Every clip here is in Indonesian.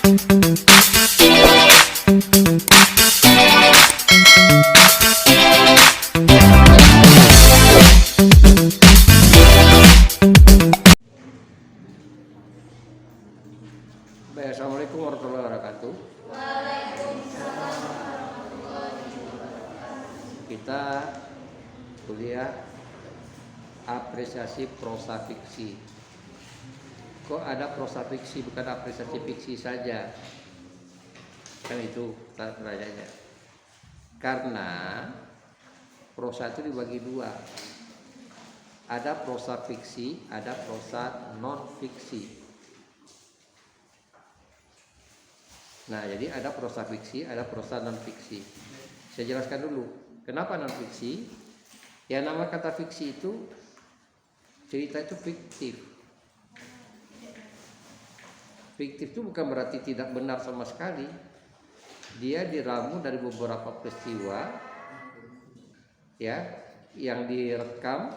Baik, assalamualaikum warahmatullahi wabarakatuh. Kita kuliah apresiasi prosa fiksi. Kok ada prosa fiksi bukan apresiasi fiksi saja? Kan itu pertanyaannya. Karena prosa itu dibagi dua. Ada prosa fiksi, ada prosa non fiksi. Nah, jadi ada prosa fiksi, ada prosa non fiksi. Saya jelaskan dulu, kenapa non fiksi? Ya, nama kata fiksi itu cerita itu fiktif. Fiktif itu bukan berarti tidak benar sama sekali. Dia diramu dari beberapa peristiwa, ya, yang direkam,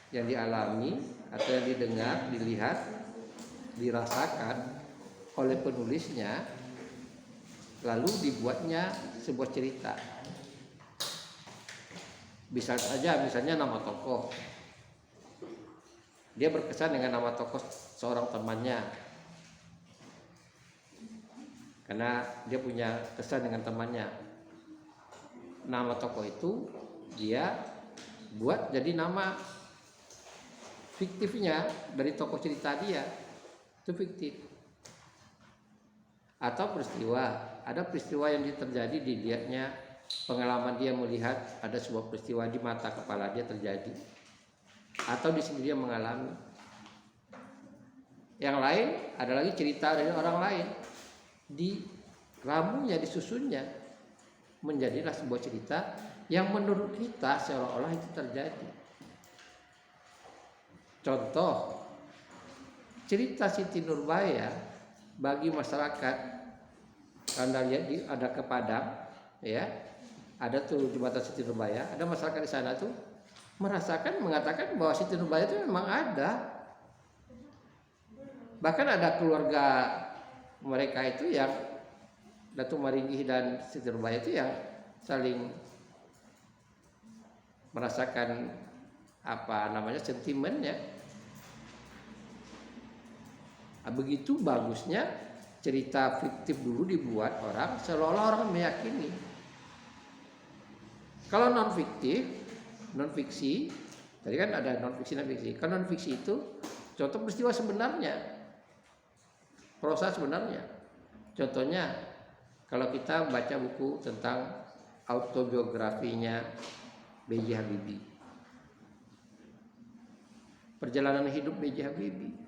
yang dialami, atau yang didengar, dilihat, dirasakan oleh penulisnya. Lalu dibuatnya sebuah cerita. Bisa saja misalnya nama tokoh. Dia berkesan dengan nama tokoh seorang temannya. Karena dia punya kesan dengan temannya. Nama tokoh itu dia buat jadi nama fiktifnya dari tokoh cerita dia. Itu fiktif. Atau peristiwa. Ada peristiwa yang terjadi di dianya, pengalaman dia melihat ada sebuah peristiwa di mata kepala dia terjadi, atau di sini dia mengalami. Yang lain ada lagi cerita dari orang lain, diramunya, disusunnya menjadilah sebuah cerita yang menurut kita seolah-olah itu terjadi. Contoh cerita Siti Nurbaya bagi masyarakat. Anda lihat ada ke Padang, ya, ada tuh jembatan Siti Nurbaya, ada masyarakat di sana tuh mengatakan bahwa Siti Nurbaya itu memang ada. Bahkan ada keluarga mereka itu yang Datuk Maringgi dan Siti Nurbaya itu yang saling merasakan sentimennya. Begitu bagusnya cerita fiktif dulu dibuat orang seolah-olah orang meyakini. Kalau non fiktif, non fiksi, tadi kan ada non fiksi dan fiksi. Kalau non fiksi itu contoh peristiwa sebenarnya, prosa sebenarnya. Contohnya kalau kita baca buku tentang autobiografinya B.J. Habibie, perjalanan hidup B.J. Habibie,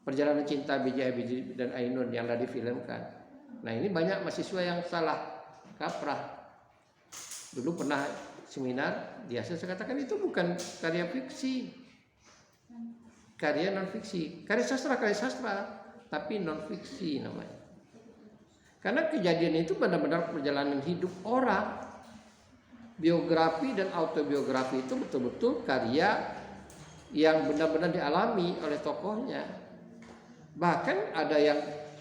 perjalanan cinta B.J. Habibie dan Ainun yang sudah difilmkan. Nah, ini banyak mahasiswa yang salah kaprah. Dulu pernah seminar, saya katakan itu bukan karya fiksi, karya non fiksi, karya sastra, tapi non fiksi namanya. Karena kejadian itu benar-benar perjalanan hidup orang. Biografi dan autobiografi itu betul-betul karya yang benar-benar dialami oleh tokohnya. Bahkan ada yang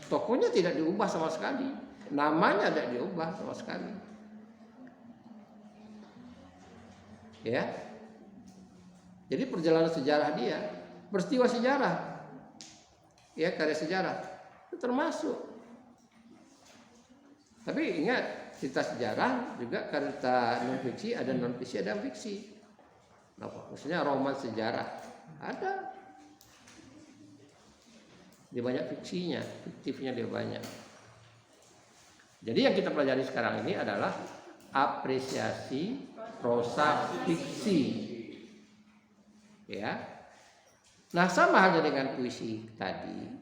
tokohnya tidak diubah sama sekali, namanya tidak diubah sama sekali, ya. Jadi perjalanan sejarah dia, peristiwa sejarah, ya, karya sejarah itu termasuk. Tapi ingat, cerita sejarah juga cerita non fiksi, ada non fiksi, ada fiksi. Maksudnya roman sejarah ada. Dia banyak fiksinya, fiktifnya dia banyak. Jadi yang kita pelajari sekarang ini adalah apresiasi prosa fiksi, ya. Nah, sama halnya dengan puisi tadi,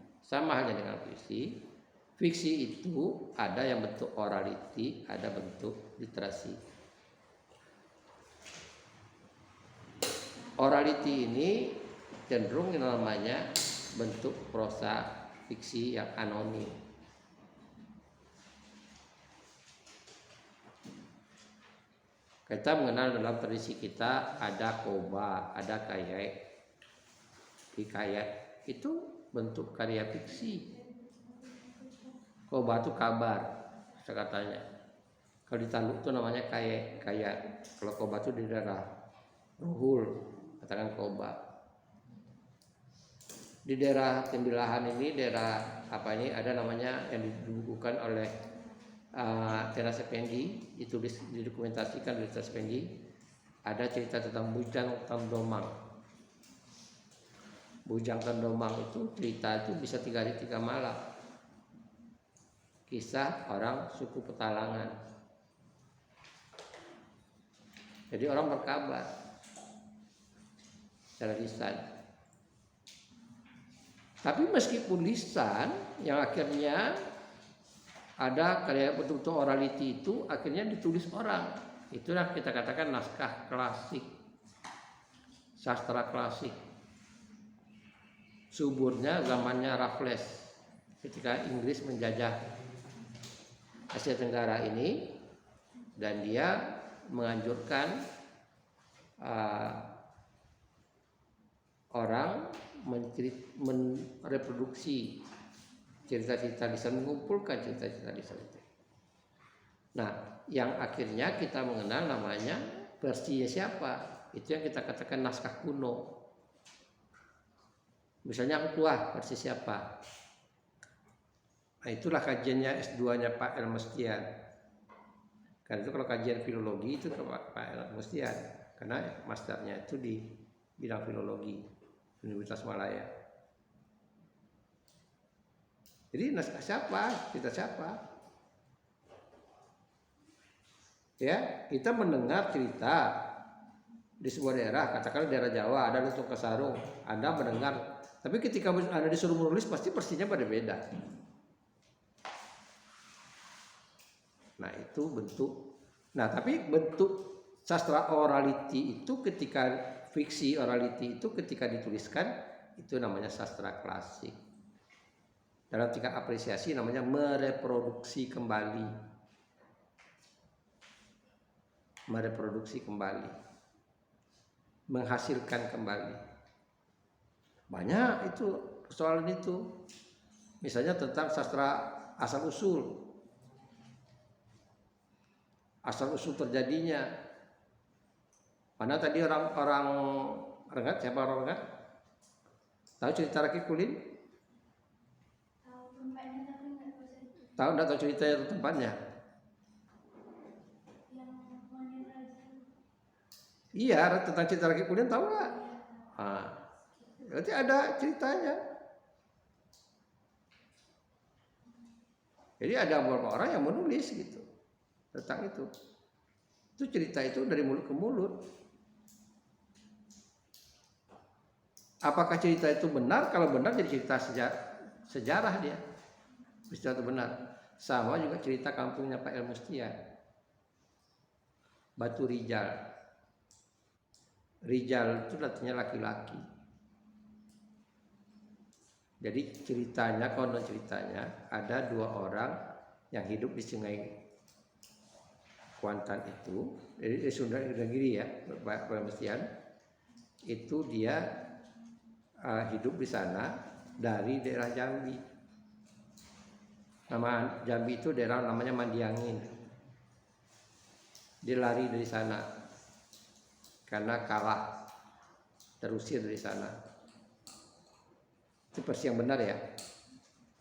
fiksi itu ada yang bentuk orality, ada bentuk literasi. Orality ini cenderung namanya bentuk prosa fiksi yang anonim. Kita mengenal dalam tradisi kita ada koba, ada kayak hikayat, itu bentuk karya fiksi. Koba itu kabar, katanya. Kalau di Tanduk itu namanya kayak. Kalau Koba itu di daerah Ruhul, katakan Koba. Di daerah Tembilahan ini, daerah apa ini, ada namanya yang dibukukan oleh Teras Effendi, ditulis, didokumentasikan oleh Teras Effendi. Ada cerita tentang Bujang Tandomang. Bujang Tandomang itu cerita itu bisa 3 hari 3 malam. Kisah orang suku Petalangan. Jadi orang berkabar secara lisan. Tapi meskipun lisan yang akhirnya ada kayak betul-betul orality itu akhirnya ditulis orang. Itulah kita katakan naskah klasik, sastra klasik. Suburnya zamannya Raffles ketika Inggris menjajah Asia Tenggara ini, dan dia menganjurkan orang mereproduksi cerita-cerita lisan, mengumpulkan cerita-cerita lisan itu. Nah, yang akhirnya kita mengenal namanya versinya siapa, itu yang kita katakan naskah kuno. Misalnya Ang Tuah versi siapa? Nah, itulah kajiannya S2-nya Pak El Mestian. Karena itu kalau kajian filologi itu ke Pak El Mestian, karena masternya itu di bidang filologi Universitas Malaya. Jadi naskah siapa? Kita siapa? Ya, kita mendengar cerita di sebuah daerah, katakanlah daerah Jawa, ada lutung kesarung, Anda mendengar. Tapi ketika Anda disuruh menulis, pasti persinya pada beda. Nah, itu bentuk. Nah, tapi bentuk sastra orality itu ketika fiksi orality itu ketika dituliskan itu namanya sastra klasik. Dalam tingkat apresiasi namanya mereproduksi kembali. Mereproduksi kembali. Menghasilkan kembali. Banyak itu persoalan itu. Misalnya tentang sastra asal usul. Asal usul terjadinya. Mana tadi orang Rengat, siapa orang Rengat? Tahu cerita Raki Kulin? Tahu tempatnya tapi nggak tahu cerita. Tahu enggak tahu ceritanya atau tempatnya? Yang Monyet Raja. Iya, tentang cerita Raki Kulin tahu enggak? Ah, berarti ada ceritanya. Jadi ada beberapa orang yang menulis gitu tentang itu. Itu cerita itu dari mulut ke mulut. Apakah cerita itu benar? Kalau benar jadi cerita sejarah dia. Cerita itu benar. Sama juga cerita kampungnya Pak El Mustian. Batu Rijal. Rijal itu artinya laki-laki. Jadi ceritanya, konon ceritanya ada 2 orang yang hidup di Sungai Kuantan itu, di Sunda Negeri ya, Pak Mustian. Itu dia hidup di sana dari daerah Jambi. Nama Jambi itu daerah namanya Mandiangin. Dia lari dari sana karena kalah, terusir dari sana. Itu versi yang benar ya.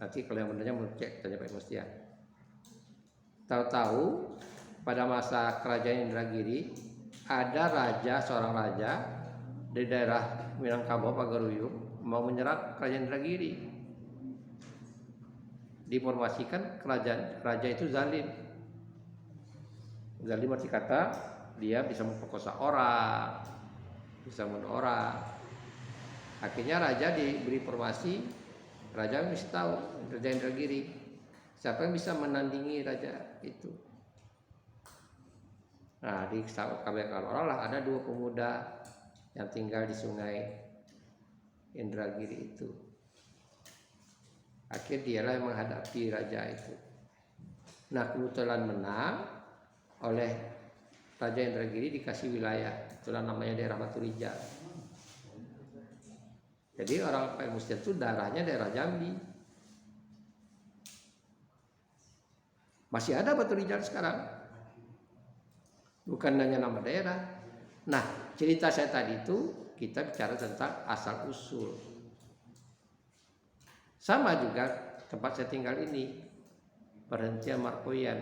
Nanti kalau yang benarnya mau cek tanya Pak Mustian. Tahu-tahu pada masa kerajaan Indragiri ada seorang raja di daerah Minangkabau Pagaruyung mau menyerang kerajaan Indragiri. Diinformasikan raja itu zalim. Zalim arti kata dia bisa memperkosa orang, bisa membunuh orang. Akhirnya raja diberi informasi, raja mesti tahu raja Indragiri siapa yang bisa menandingi raja itu. Nah, di kabar orang lah ada 2 pemuda yang tinggal di Sungai Indragiri itu. Akhirnya dialah yang menghadapi raja itu. Nah, kebetulan menang oleh Raja Indragiri, dikasih wilayah, itulah namanya daerah Batu Rijal. Jadi orang Pak Mustian itu darahnya daerah Jambi. Masih ada Batu Rijal sekarang. Bukan hanya nama daerah. Nah, cerita saya tadi itu kita bicara tentang asal usul. Sama juga tempat saya tinggal ini, perhentian Markoyan.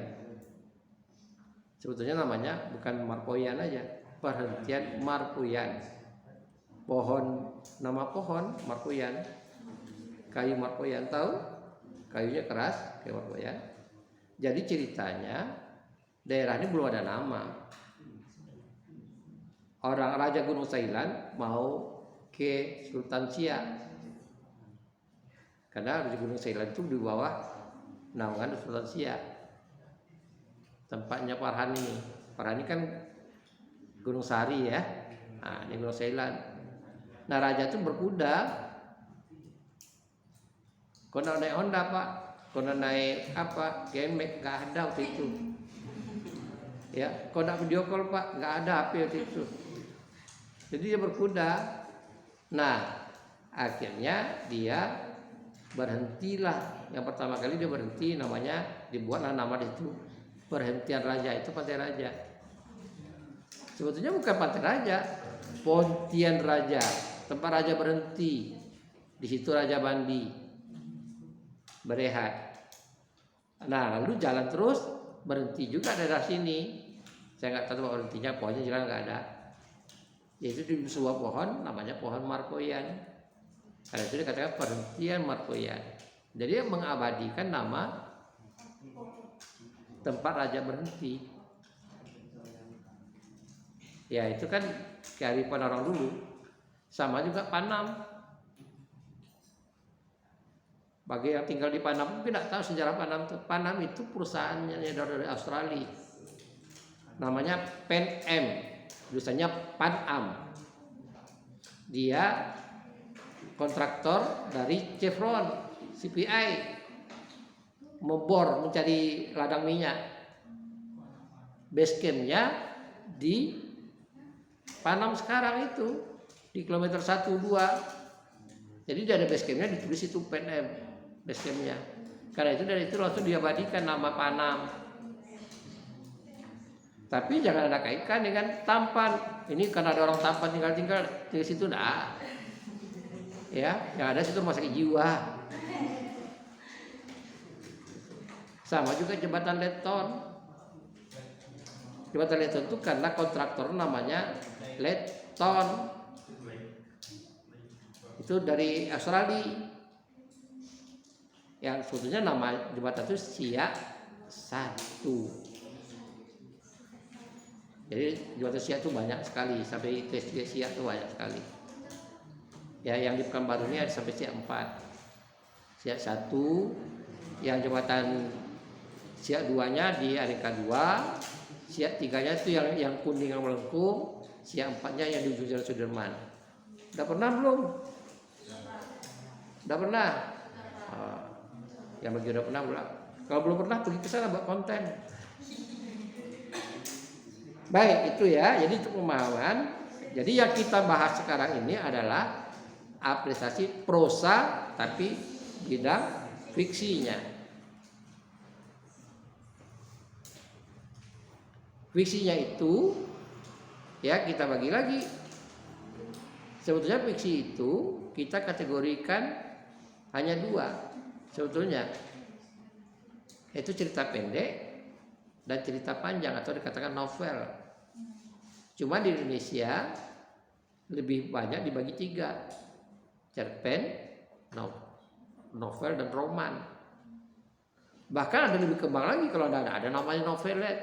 Sebetulnya namanya bukan Markoyan aja, perhentian Markoyan. Pohon, nama pohon Markoyan, kayu Markoyan, tahu? Kayunya keras, kayu Markoyan. Jadi ceritanya daerah ini belum ada nama. Orang Raja Gunung Sailan mau ke Sultan Siak, karena Raja Gunung Sailan itu di bawah naungan Sultan Siak. Tempatnya Farhan ini. Farhan ini kan Gunung Sari ya. Nah, ini Gunung Sailan. Nah, raja itu berkuda. Kau nak naik Honda pak? Kau nak naik apa? Gemek, nggak ada waktu itu. Ya, kau nak video call pak? Nggak ada HP waktu itu. Jadi dia berkuda. Nah, akhirnya dia berhentilah. Yang pertama kali dia berhenti, namanya dibuatlah nama itu perhentian raja, itu Pantai Raja. Sebetulnya bukan Pantai Raja, Pontian Raja, tempat raja berhenti. Di situ raja mandi, berehat. Nah, lalu jalan terus, berhenti juga daerah sini. Saya nggak tahu berhentinya, pokoknya jalan nggak ada. Yaitu di sebuah pohon, namanya pohon Markoyan. Karena itu dikatakan perhentian Markoyan. Jadi yang mengabadikan nama tempat raja berhenti. Ya itu kan kearifan orang dulu. Sama juga Panam. Bagi yang tinggal di Panam mungkin tidak tahu sejarah Panam itu. Panam itu perusahaannya dari Australia. Namanya Pan Am. Tulisannya Pan Am. Dia kontraktor dari Chevron, CPI. Membor mencari ladang minyak. Base camp-nya di Panam sekarang itu di kilometer 1, 2. Jadi dia ada base camp-nya, ditulis itu PNM base camp-nya. Karena itu dari itu langsung diabadikan nama Panam. Tapi jangan ada kaitkan dengan Tampan. Ini karena ada orang Tampan tinggal di situ, enggak. Ya, yang ada situ rumah sakit jiwa. Sama juga jembatan Letton. Jembatan Letton itu karena kontraktor namanya Letton. Itu dari Australia. Yang sebetulnya nama jembatan itu Siak 1. Jadi jembatan Siak itu banyak sekali, sampai ke Siak itu banyak sekali. Ya, yang di Pekanbaru ini ada sampai Siak 4. Siak 1, yang jembatan Siak 2-nya di Arika 2, Siak 3-nya itu yang kuning yang melengkung, Siak 4-nya yang di ujung Jalan Sudirman. Udah pernah belum? Udah pernah? Oh, yang bagi udah pernah belum? Kalau belum pernah pergi ke sana buat konten. Baik, itu ya. Jadi itu pemahaman. Jadi yang kita bahas sekarang ini adalah apresiasi prosa tapi bidang fiksinya. Fiksinya itu ya kita bagi lagi. Sebetulnya fiksi itu kita kategorikan hanya 2 sebetulnya. Itu cerita pendek dan cerita panjang atau dikatakan novel. Cuma di Indonesia lebih banyak dibagi 3. Cerpen, novel dan roman. Bahkan ada lebih kembang lagi kalau ada namanya novelet.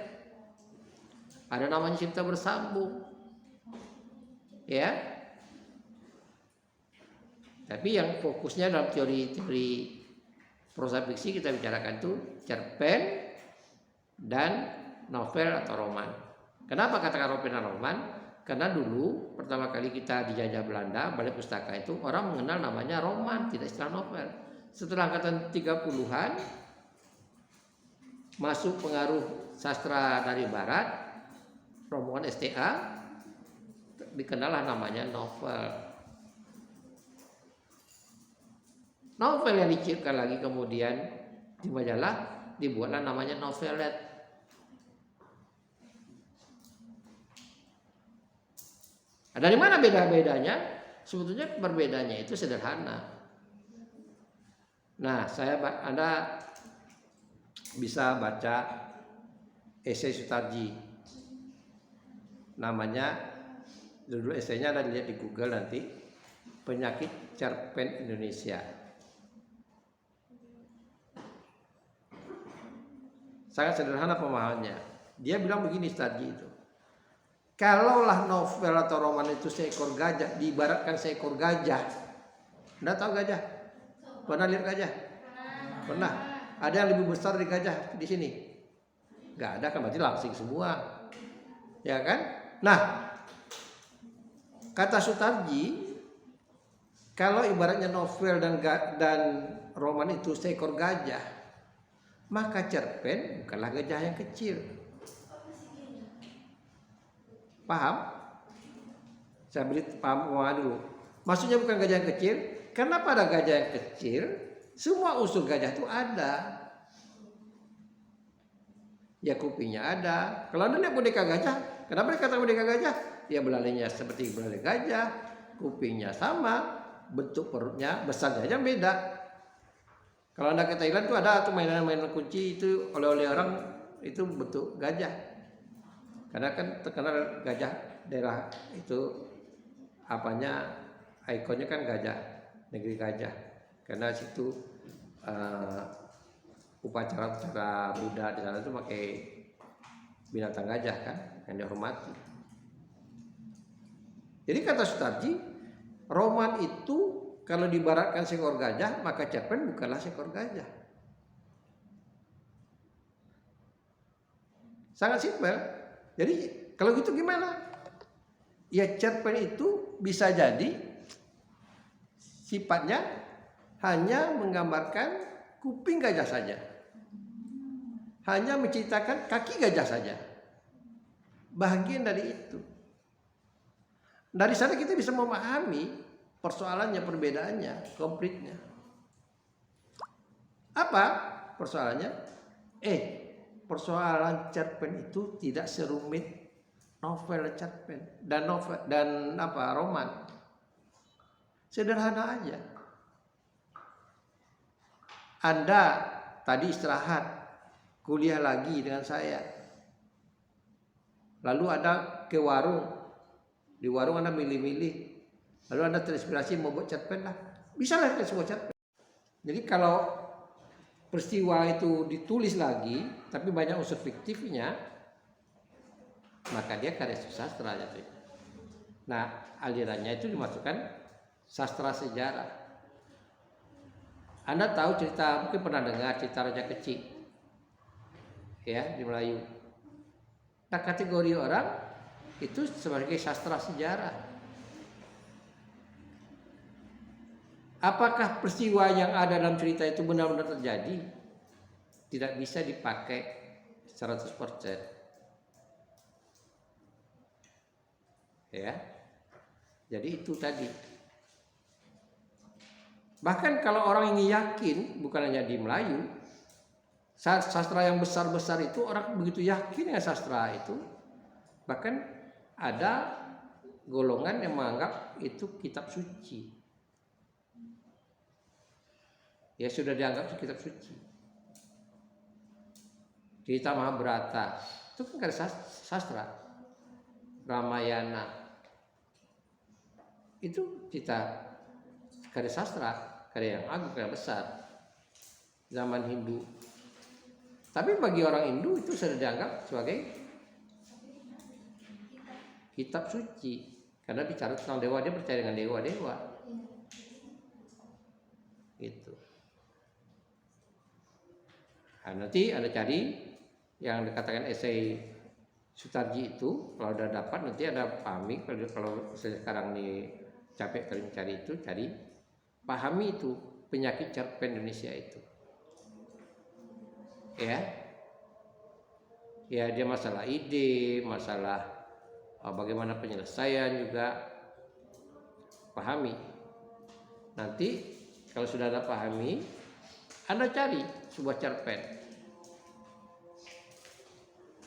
Ada namanya cerita bersambung. Ya. Tapi yang fokusnya dalam teori prosa fiksi kita bicarakan itu cerpen dan novel atau roman. Kenapa katakan novel dan roman? Karena dulu pertama kali kita dijajah Belanda, Balai Pustaka itu orang mengenal namanya roman, tidak istilah novel. Setelah angkatan 30-an masuk pengaruh sastra dari barat, rombongan STA, dikenallah namanya novel. Novel yang diciptakan lagi kemudian di majalah dibuatlah namanya novelet. Dari mana beda-bedanya? Sebetulnya perbedaannya itu sederhana. Nah, Anda bisa baca esai Sutarji. Namanya, dulu esainya Anda lihat di Google nanti, Penyakit Cerpen Indonesia. Sangat sederhana pemahamannya. Dia bilang begini Sutarji itu. Kalaulah novel atau roman itu seekor gajah, diibaratkan seekor gajah. Anda tahu gajah? Pernah lihat gajah? Pernah. Ada yang lebih besar dari gajah di sini? Gak ada, kan berarti langsing semua. Ya kan? Nah, kata Sutarji, kalau ibaratnya novel dan roman itu seekor gajah, maka cerpen bukanlah gajah yang kecil. Paham? Saya beri paham dulu. Maksudnya bukan gajah yang kecil, karena pada gajah yang kecil semua unsur gajah itu ada. Ya kupingnya ada. Kalau Anda lihat boneka gajah, kenapa dikatakan boneka gajah? Ya belalainya seperti belalai gajah, kupingnya sama, bentuk perutnya besar aja beda. Kalau Anda ke Thailand tuh ada tuh mainan-mainan kunci itu oleh orang itu bentuk gajah. Karena kan terkenal gajah daerah itu ikonnya kan gajah, negeri gajah. Karena situ upacara Buddha di sana itu pakai binatang gajah kan yang dihormati. Jadi kata Sutarji, roman itu kalau diibaratkan seekor gajah, maka cerpen bukanlah seekor gajah. Sangat simpel. Jadi kalau gitu gimana? Ya cerpen itu bisa jadi sifatnya hanya menggambarkan kuping gajah saja. Hanya menceritakan kaki gajah saja. Bagian dari itu. Dari sana kita bisa memahami persoalannya, perbedaannya, konfliknya. Apa persoalannya? Persoalan cerpen itu tidak serumit novel cerpen dan roman. Sederhana aja. Anda tadi istirahat, kuliah lagi dengan saya. Lalu Anda ke warung. Di warung Anda milih-milih. Lalu Anda terinspirasi mau buat cerpen lah. Bisa lah sebuah cerpen. Jadi kalau peristiwa itu ditulis lagi, tapi banyak unsur fiktifnya, maka dia karya sastra jatuhnya. Nah, alirannya itu dimasukkan sastra sejarah. Anda tahu cerita, mungkin pernah dengar cerita Raja Kecil, ya di Melayu. Nah, kategori orang itu sebagai sastra sejarah. Apakah peristiwa yang ada dalam cerita itu benar-benar terjadi? Tidak bisa dipakai 100%. Ya. Jadi itu tadi. Bahkan kalau orang ini yakin, bukan hanya di Melayu, sastra yang besar-besar itu orang begitu yakin dengan sastra itu. Bahkan ada golongan yang menganggap itu kitab suci. Ya sudah dianggap kitab suci. Cerita Mahabharata itu kan karya sastra. Ramayana itu cerita karya sastra, karya yang agung, karya besar. Zaman Hindu. Tapi bagi orang Hindu itu sudah dianggap sebagai kitab suci. Karena bicara tentang dewa, dia percaya dengan dewa-dewa. Gitu. Nah, nanti Anda cari yang dikatakan esai Sutarji itu, kalau udah dapat nanti Anda pahami. Kalau sekarang nih capek kali mencari itu, cari pahami itu penyakit cerpen Indonesia itu. Ya dia masalah ide, masalah bagaimana penyelesaian juga pahami. Nanti kalau sudah Anda pahami, Anda cari sebuah cerpen.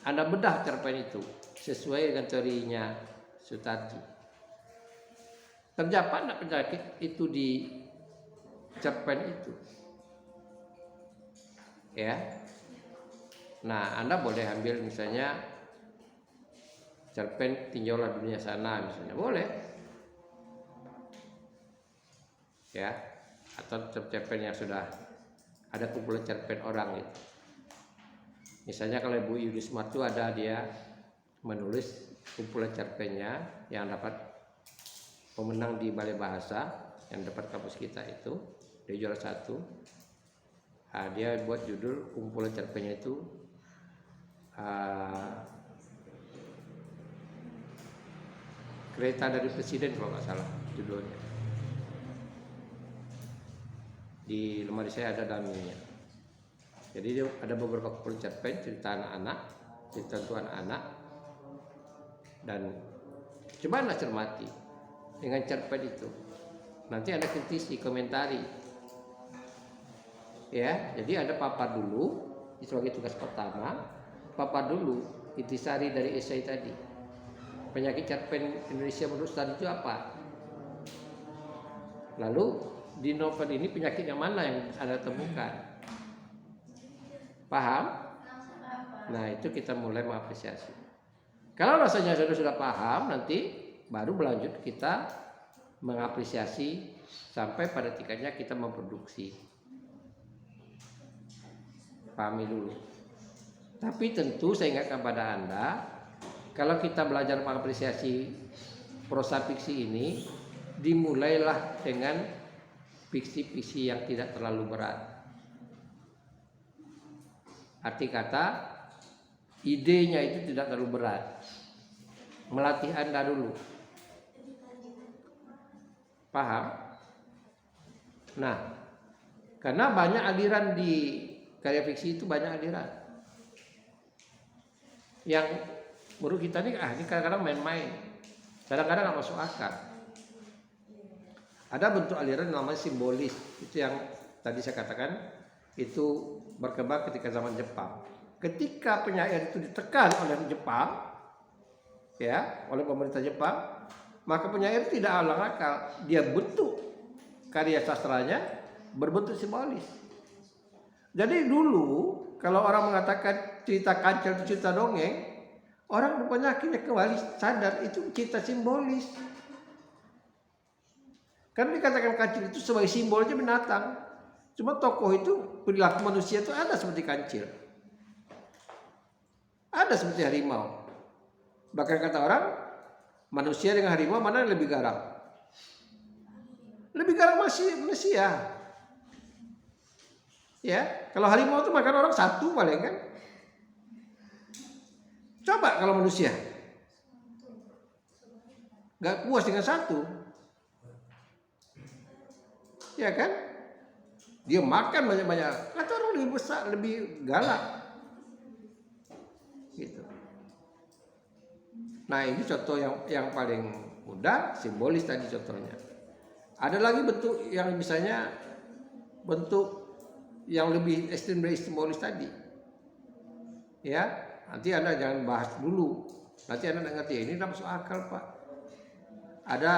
Anda bedah cerpen itu sesuai dengan teorinya Sutarji. Terdapat tidak penyakit itu di cerpen itu? Ya. Nah, Anda boleh ambil misalnya cerpen Tinjaulah Dunia Sana misalnya, boleh. Ya. Atau cerpen yang sudah ada kumpulan cerpen orang gitu. Misalnya kalau Bu Yudismar itu ada dia menulis kumpulan cerpennya yang dapat pemenang di Balai Bahasa, yang dapat kampus kita itu, dia juara 1. Nah, dia buat judul kumpulan cerpennya itu Kereta dari Presiden kalau nggak salah judulnya. Di lemari saya ada daminya. Jadi dia ada beberapa kumpulan cerpen cerita anak-anak, cerita untuk anak-anak, dan coba Anda cermati dengan cerpen itu. Nanti Anda kritisi, komentari. Ya, jadi ada papar dulu sebagai tugas pertama, papar dulu intisari dari esai tadi. Penyakit cerpen Indonesia menurut Ustaz itu apa? Lalu di novel ini penyakit yang mana yang Anda temukan? Paham? Nah, itu kita mulai mengapresiasi. Kalau rasanya sudah paham, nanti baru berlanjut kita mengapresiasi sampai pada tingkatnya kita memproduksi. Pahami dulu. Tapi tentu saya ingatkan pada Anda, kalau kita belajar mengapresiasi prosa fiksi ini, dimulailah dengan fiksi-fiksi yang tidak terlalu berat. Arti kata, idenya itu tidak terlalu berat. Melatih Anda dulu. Paham? Nah, karena banyak aliran di karya fiksi itu, banyak aliran yang menurut kita ini kadang-kadang main-main, kadang-kadang nggak masuk akal. Ada bentuk aliran namanya simbolis, itu yang tadi saya katakan itu berkembang ketika zaman Jepang. Ketika penyair itu ditekan oleh Jepang, ya, oleh pemerintah Jepang, maka penyair tidak alang akal, dia bentuk karya sastranya berbentuk simbolis. Jadi dulu kalau orang mengatakan cerita Kancil itu cerita dongeng, orang rupanya akhirnya kembali sadar itu cerita simbolis. Karena dikatakan Kancil itu sebagai simbolnya binatang. Cuma tokoh itu perilaku manusia itu ada seperti Kancil, ada seperti harimau. Bahkan kata orang, manusia dengan harimau mana yang lebih garang? Lebih garang masih manusia. Ya, kalau harimau itu makan orang satu paling kan. Coba kalau manusia nggak puas dengan satu, ya kan? Dia makan banyak-banyak. Kata orang lebih besar, lebih galak, gitu. Nah, ini contoh yang paling mudah, simbolis tadi contohnya. Ada lagi bentuk yang misalnya bentuk yang lebih ekstrim dari simbolis tadi. Ya, nanti Anda jangan bahas dulu. Nanti Anda ngerti, ini tidak masuk akal, Pak. Ada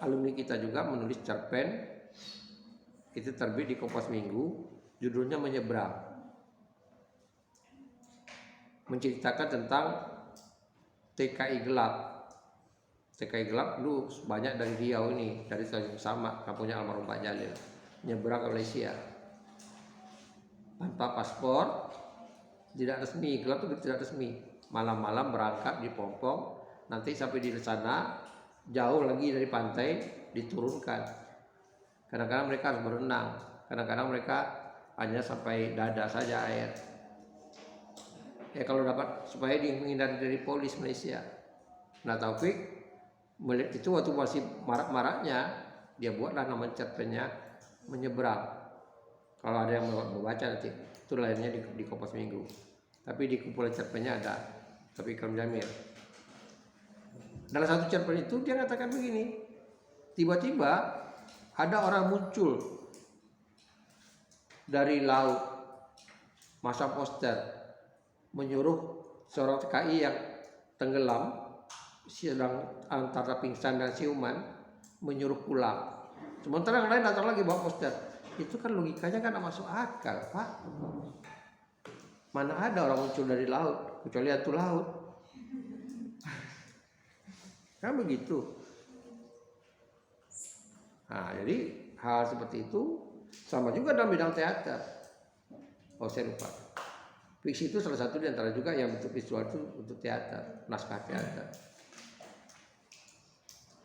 alumni kita juga menulis cerpen, itu terbit di Kompas Minggu, judulnya Menyeberang. Menceritakan tentang TKI gelap. TKI gelap dulu banyak dari Riau ini, dari Tanjung Sama, kampungnya almarhum Pak Jalil. Menyeberang ke Malaysia tanpa paspor, tidak resmi, gelap itu tidak resmi. Malam-malam berangkat di Pompong, nanti sampai di sana jauh lagi dari pantai diturunkan. Kadang-kadang mereka harus berenang, kadang-kadang mereka hanya sampai dada saja air. Ya kalau dapat supaya menghindari dari polis Malaysia. Nah, Taufik melihat itu waktu masih marak-maraknya, dia buatlah nama cerpennya Menyeberang. Kalau ada yang membaca nanti, itu lainnya di Kompas Minggu. Tapi di kumpulan cerpennya ada, tapi Ikram Jamil. Dalam satu cerpen itu dia katakan begini, tiba-tiba ada orang muncul dari laut, masang poster, menyuruh seorang TKI yang tenggelam sedang antara pingsan dan siuman menyuruh pulang. Sementara yang lain datang lagi bawa poster. Itu kan logikanya kan nggak masuk akal, Pak. Mana ada orang muncul dari laut kecuali hantu laut. Kan begitu. Nah, jadi hal seperti itu sama juga dalam bidang teater. Oh, saya lupa. Fiksi itu salah satu di antara juga yang bentuk visual itu untuk teater, naskah teater.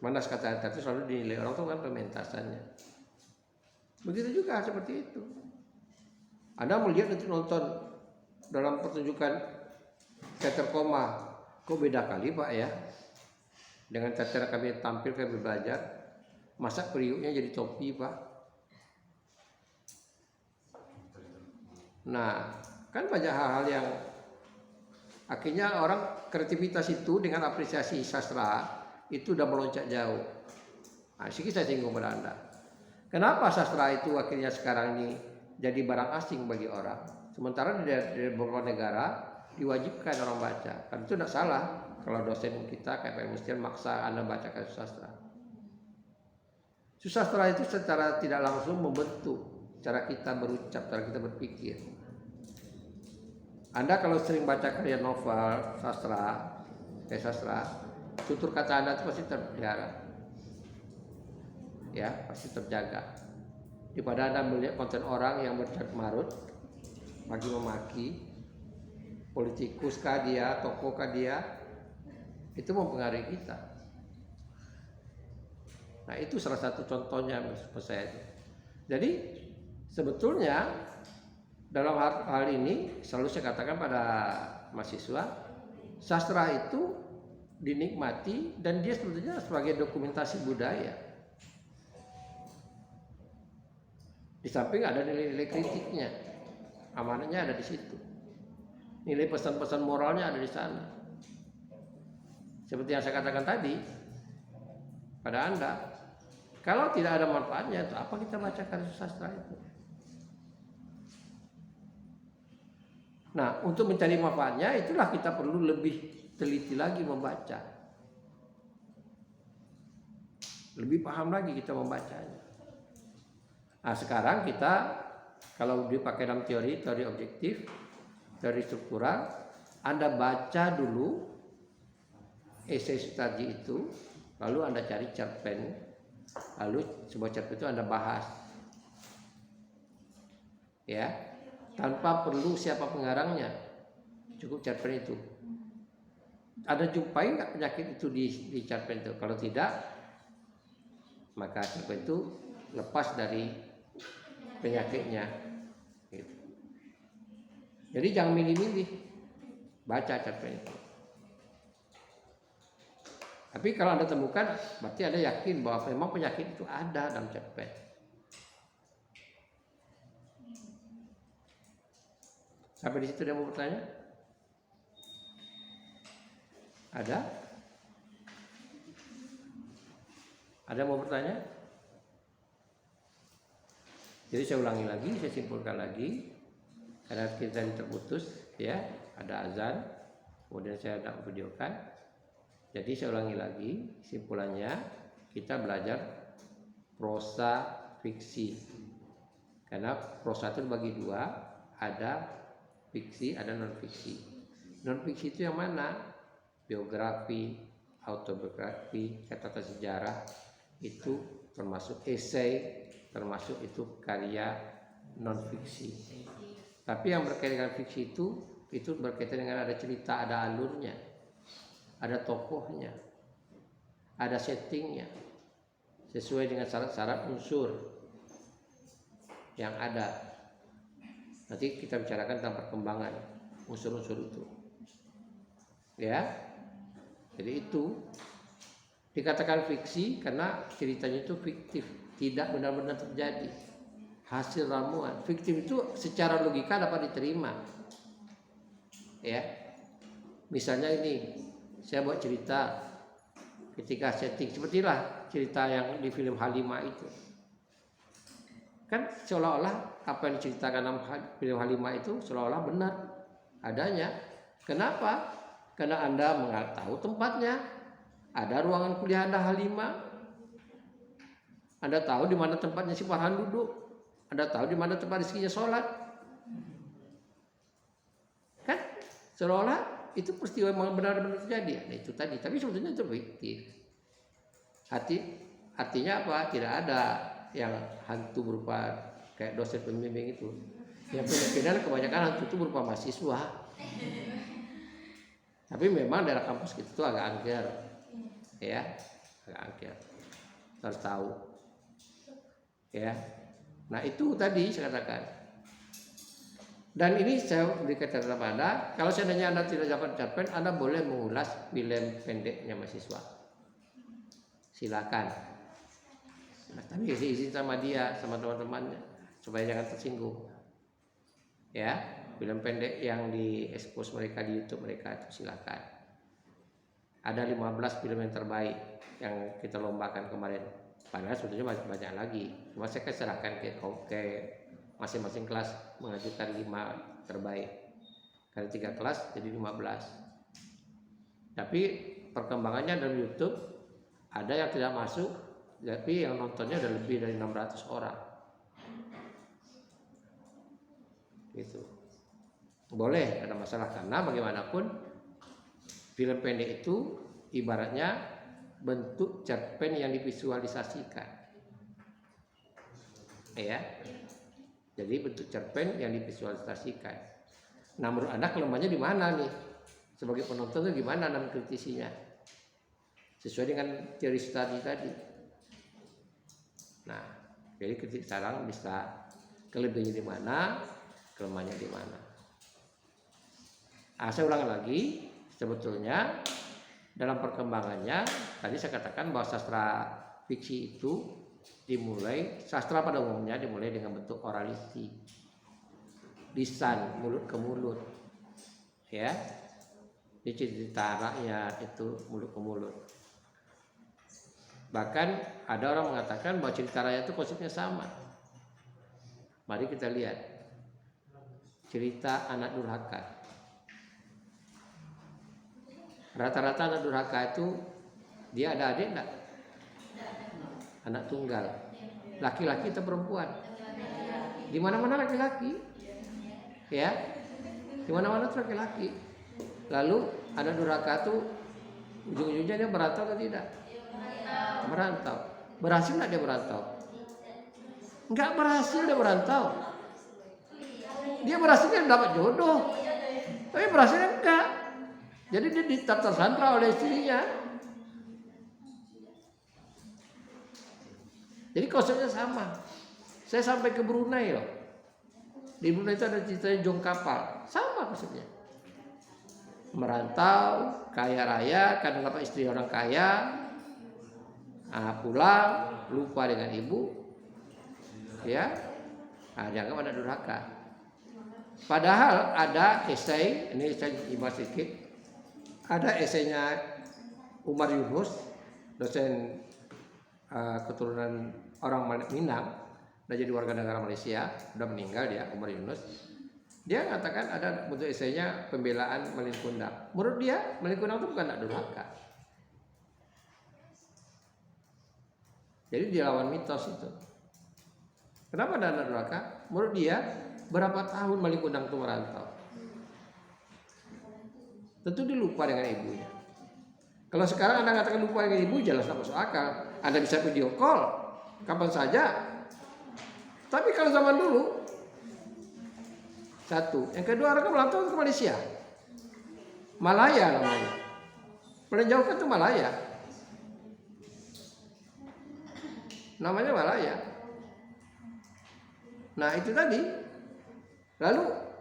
Mana naskah teater itu selalu dinilai orang tuh kan pementasannya. Begitu juga seperti itu. Anda melihat untuk nonton dalam pertunjukan teater koma, kok beda kali Pak ya? Dengan teater kami tampil, kami belajar, masa periuknya jadi topi Pak? Nah, kan banyak hal-hal yang akhirnya orang kreativitas itu dengan apresiasi sastra itu udah meloncat jauh. Nah, sedikit saya singgung pada Anda. Kenapa sastra itu akhirnya sekarang ini jadi barang asing bagi orang? Sementara di beberapa negara diwajibkan orang baca. Kan itu tidak salah kalau dosen kita kayak Pak maksa Anda bacakan sastra. Sastra itu secara tidak langsung membentuk cara kita berucap, cara kita berpikir. Anda kalau sering baca karya novel, sastra, tutur kata Anda itu pasti terpelihara. Ya, pasti terjaga. Daripada Anda melihat konten orang yang bercarut marut, maki memaki, politikus kah dia, tokoh kah dia, itu mempengaruhi kita. Nah, itu salah satu contohnya menurut saya. Jadi sebetulnya dalam hal ini selalu saya katakan pada mahasiswa, sastra itu dinikmati dan dia sebetulnya sebagai dokumentasi budaya. Di samping ada nilai-nilai kritiknya, amanahnya ada di situ. Nilai pesan-pesan moralnya ada di sana. Seperti yang saya katakan tadi pada Anda, kalau tidak ada manfaatnya, itu apa kita baca karya sastra itu? Nah, untuk mencari manfaatnya itulah kita perlu lebih teliti lagi membaca. Lebih paham lagi kita membacanya. Nah, sekarang kita kalau dipakai dalam teori objektif, teori struktural, Anda baca dulu esai tadi itu, lalu Anda cari cerpen, lalu sebuah cerpen itu Anda bahas. Ya. Tanpa perlu siapa pengarangnya, cukup cerpen itu. Ada jumpai nggak penyakit itu di cerpen itu? Kalau tidak, maka cerpen itu lepas dari penyakitnya. Gitu. Jadi jangan milih-milih, baca cerpen itu. Tapi kalau Anda temukan, berarti Anda yakin bahwa memang penyakit itu ada dalam cerpen. Sampai di situ dia mau bertanya? Ada? Ada mau bertanya? Jadi saya ulangi lagi, saya simpulkan lagi. Karena kita terputus, ya, ada azan. Kemudian saya tidak videokan. Jadi saya ulangi lagi, simpulannya kita belajar prosa fiksi. Karena prosa itu bagi dua, ada fiksi, ada non fiksi. Non fiksi itu yang mana? Biografi, autobiografi, catatan sejarah, itu termasuk esai, termasuk itu karya non fiksi. Tapi yang berkaitan dengan fiksi itu berkaitan dengan ada cerita, ada alurnya, ada tokohnya, ada settingnya, sesuai dengan syarat-syarat unsur yang ada. Nanti kita bicarakan tentang perkembangan unsur-unsur itu. Ya. Jadi itu dikatakan fiksi karena ceritanya itu fiktif, tidak benar-benar terjadi. Hasil ramuan. Fiktif itu secara logika dapat diterima. Ya. Misalnya ini, saya buat cerita ketika setting sepertilah cerita yang di film Halimah itu. Kan seolah-olah apa yang diceritakan dalam film Halimah itu seolah-olah benar adanya. Kenapa? Karena Anda tahu tempatnya. Ada ruangan kuliah Anda H5. Anda tahu di mana tempatnya si Farhan duduk. Anda tahu di mana tempat rizkinya sholat. Kan? Seolah itu peristiwa yang benar-benar terjadi. Nah itu tadi. Tapi sebetulnya itu fiktif. Artinya apa? Tidak ada yang hantu berupa kayak dosen pembimbing itu. Yang kemungkinan kebanyakan hantu itu berupa mahasiswa. Tapi memang daerah kampus kita itu agak angker. Ya, agak angker. Harus tahu. Ya. Nah, itu tadi saya katakan. Dan ini saya berikan catatan pada, kalau seandainya Anda tidak dapat cerpen, Anda boleh mengulas film pendeknya mahasiswa. Silakan. Nah, tapi izin sama dia, sama teman-temannya, supaya jangan tersinggung. Ya, film pendek yang di-expose mereka di YouTube mereka itu silakan. Ada 15 film yang terbaik yang kita lombakan kemarin. Padahal sebetulnya banyak lagi. Cuma saya serahkan ke masing-masing kelas mengajukan 5 terbaik. Karena 3 kelas jadi 15. Tapi perkembangannya dalam YouTube ada yang tidak masuk, tapi yang nontonnya ada lebih dari 600 orang. Gitu. Boleh, ada masalah karena bagaimanapun film pendek itu ibaratnya bentuk cerpen yang divisualisasikan. Ya. Jadi bentuk cerpen yang divisualisasikan. Nah, menurut Anda kelemahannya di mana nih? Sebagai penonton itu gimana Anda mengkritisinya? Sesuai dengan teori studi tadi. Nah, jadi kritik sekarang bisa kelebihannya di mana, kelemahannya di mana. Saya ulang lagi, sebetulnya dalam perkembangannya tadi saya katakan bahwa sastra fiksi itu dimulai, sastra pada umumnya dimulai dengan bentuk oralisi, lisan, mulut ke mulut, ya. Ini cerita rakyat itu mulut ke mulut. Bahkan ada orang mengatakan bahwa cerita rakyat itu konsepnya sama. Mari kita lihat cerita anak durhaka. Rata-rata anak durhaka itu dia ada adik enggak? Anak tunggal. Laki-laki atau perempuan? Di mana-mana laki-laki. Ya. Di mana-mana itu laki-laki. Lalu anak durhaka itu ujung-ujungnya dia merantau atau tidak? Merantau. Berhasil enggak dia merantau? Enggak berhasil dia merantau. Dia berhasilnya dapat jodoh. Tapi berhasilnya enggak. Jadi dia tersandra oleh istrinya. Jadi konsepnya sama. Saya sampai ke Brunei loh. Di Brunei itu ada ceritanya jong kapal. Sama konsepnya. Merantau, kaya raya, karena dapat istri orang kaya. Pulang, lupa dengan ibu. Ya. Dianggap anak durhaka. Padahal ada esai, ini saya ibas sedikit. Ada esainya Umar Yunus, dosen keturunan orang Minang, udah jadi warga negara Malaysia, udah meninggal dia, Umar Yunus. Dia mengatakan ada bentuk esainya pembelaan Malin Kundang. Menurut dia, Malin Kundang itu bukan anak durhaka. Jadi dia lawan mitos itu. Kenapa ada anak durhaka? Menurut dia, berapa tahun Malin Kundang itu merantau? Tentu dia lupa dengan ibunya. Kalau sekarang Anda katakan lupa dengan ibu, jelas tak masuk akal. Anda bisa video call kapan saja. Tapi kalau zaman dulu, satu. Yang kedua, orang merantau ke Malaysia. Malaya namanya. Paling jauh kan itu Malaya. Namanya Malaya. Nah itu tadi. Lalu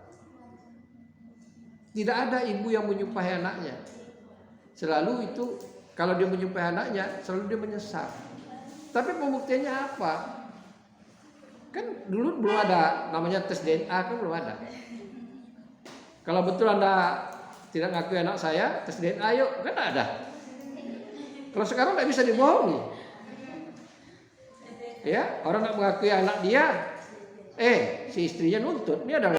tidak ada ibu yang menyumpahi anaknya. Selalu itu kalau dia menyumpahi anaknya, selalu dia menyesal. Tapi pembuktiannya apa? Kan dulu belum ada namanya tes DNA, kan belum ada. Kalau betul Anda tidak ngakui anak saya, tes DNA yuk, kan ada. Kalau sekarang tidak bisa dibohongi. Ya, orang tidak mengakui anak dia, si istrinya nuntut, dia ada